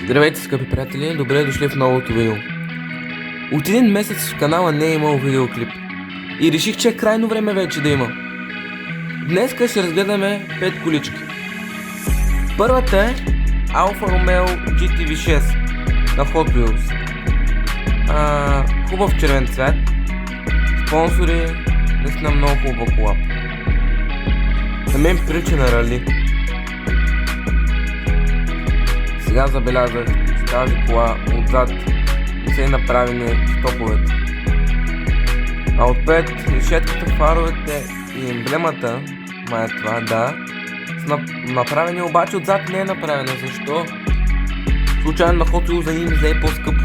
Здравейте, скъпи приятели! Добре дошли в новото видео. От един месец в канала не е имал видеоклип. И реших, че е крайно време вече да има. Днеска ще разгледаме 5 колички. Първата е Alfa Romeo GTV6 на Hot Wheels. Хубав червен цвят. Спонсори, наистина много хубава кола. На мен прилича на рали. Сега забелязах, че тази кола отзад не са направени стоповете. А отпред решетката, фаровете и емблемата, май това, да, са направени, обаче отзад не е направена. Защо? Случайно на Hot Wheels за ни взе по-скъпо.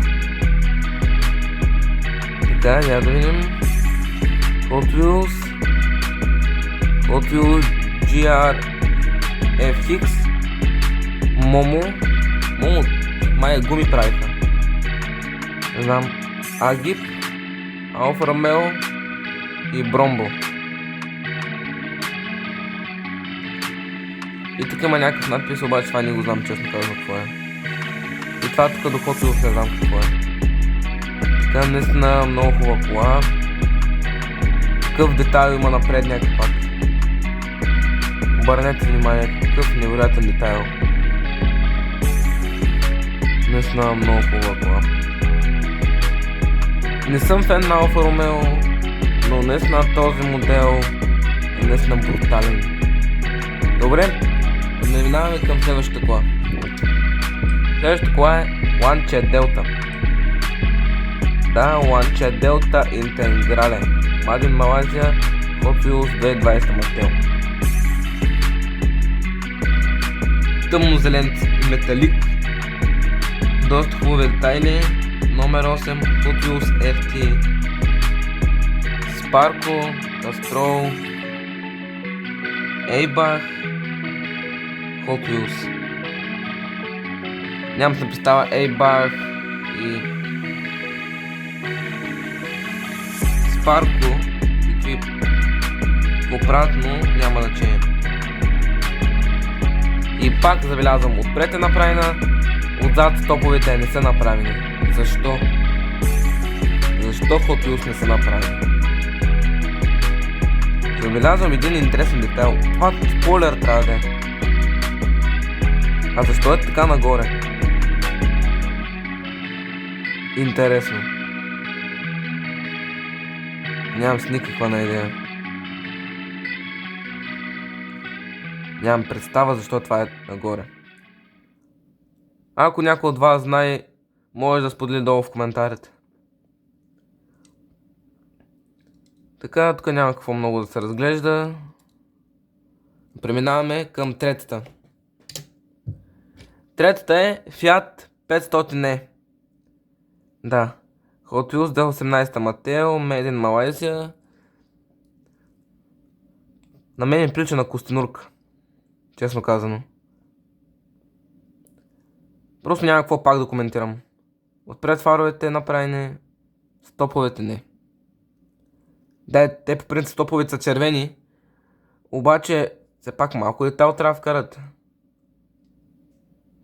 Така, я да видим. Hot Wheels GR-FX Momo, май гуми правиха. Не знам. Агип, Alfa Romeo и Бромбо. И тук има някакъв надпис, обаче това не го знам, честно казвам какво е. И това тук до Hot Wheels не знам какво е. Така, наистина много хубава кола. Какъв детайл има на предния капак. Обърнете внимание, какъв невероятен детайл. Наистина много хубава кола. Не съм фен на Alfa Romeo, но наистина този модел е наистина брутален. Добре, минаваме към следващата кола. Следващата кола е Lancia Delta. Да, Lancia Delta Integrale. Made in Malaysia, Hot Wheels 2020 модел. Тъмнозелен металик. Доста хубави детайли. Номер 8 Hot Wheels RT Sparko, Castrol, Eibach, Hot Wheels. Нямам се представа Eibach и Sparko какви обратно няма значение. И пак забелязвам, отпред е направена, отзад стоповете не са направени. Защо? Защо Hot Wheels не са направени? Забелязвам един интересен детайл. Това спойлер трябва да е. А защо е така нагоре? Интересно. Нямам с никаква на идея. Нямам представа защо това е нагоре. Ако някой от вас знае, може да сподели долу в коментарите. Така, тук няма какво много да се разглежда. Преминаваме към третата. Третата е Fiat 500e. Да. Hot Wheels 2018 Mateo, Made in Malaysia. На мен ми прилича на костенурка. Честно казано. Просто няма какво пак да коментирам. Отпред фаровете направени, стоповете не. Да, те по принцип стоповете са червени, обаче все пак малко детайл трябва да вкарат.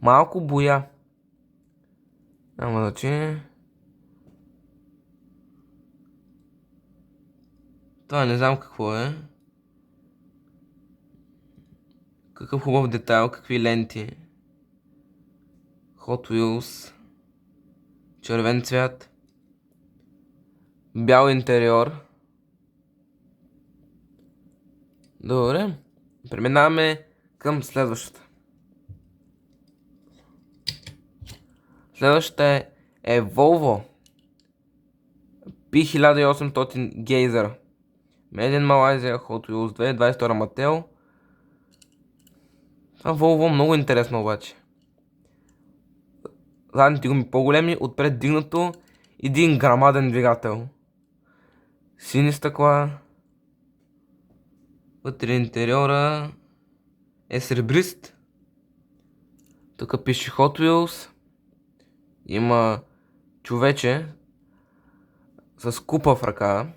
Малко боя. Няма значение. Това не знам какво е. Какъв хубав детайл, какви ленти. Hot Wheels. Червен цвят. Бял интериор. Добре. Преминаваме към следващата. Следващата е Volvo P1800 Geyser. Made in Malaysia, Hot Wheels 2022 Mattel. Това Volvo много интересно обаче. Задните гуми по-големи, отпред дигнато, един грамаден двигател. Сини стъкла. Вътре интериора е сребрист. Тук пише Hot Wheels. Има човече с купа в ръка.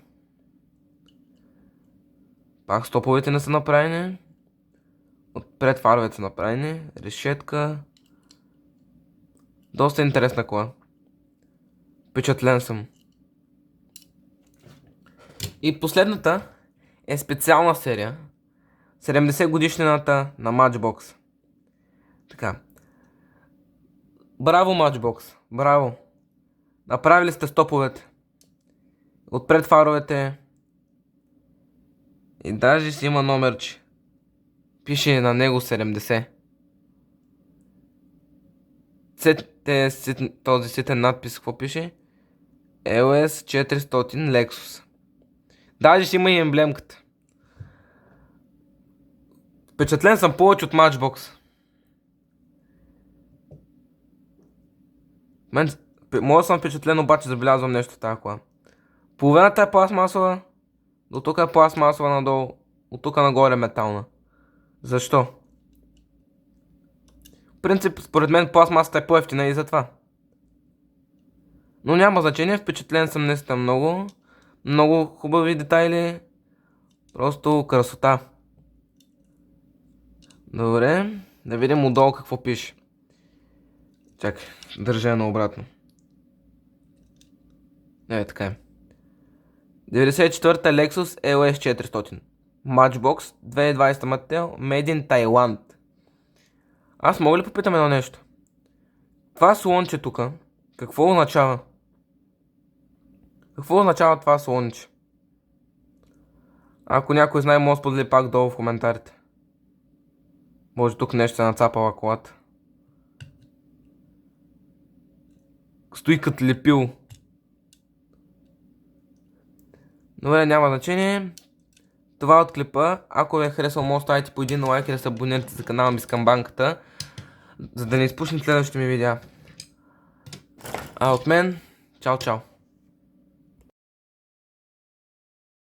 Пак стоповете не са направени. Отпред фаровете са направени. Решетка. Доста интересна кола. Впечатлен съм. И последната е специална серия. 70 годишнината на Matchbox. Така. Браво, Matchbox. Браво. Направили сте стоповете. Отпред фаровете. И даже си има номерче. Пише на него 70. Този сетен надпис, какво пише? LS 400 Lexus. Даже си има и емблемката. Впечатлен съм повече от Matchbox. Може съм впечатлен, обаче забелязвам нещо в тази кола. Половината е пластмасова, до тук е пластмасова надолу, от тук нагоре е метална. Защо? В принцип, според мен пластмасата е по-евтина и затова. Но няма значение, впечатлен съм наистина много. Много хубави детайли. Просто красота. Добре, да видим отдолу какво пише. Чакай, държа едно обратно. Така е. 94-та Lexus LS 400. Matchbox 2020 модел, Made in Thailand. Аз мога ли попитам едно нещо? Това слонче тук, какво означава? Какво означава това слонче? Ако някой знае, може да сподели пак долу в коментарите. Може тук нещо се нацапала колата. Стои като лепил. Добре, няма значение. Това от клипа. Ако ви е харесал, може да ставите по един лайк и да се абонирате за канала ми с камбанката, за да не изпуснете следващите ми видеа. А от мен, чао чао.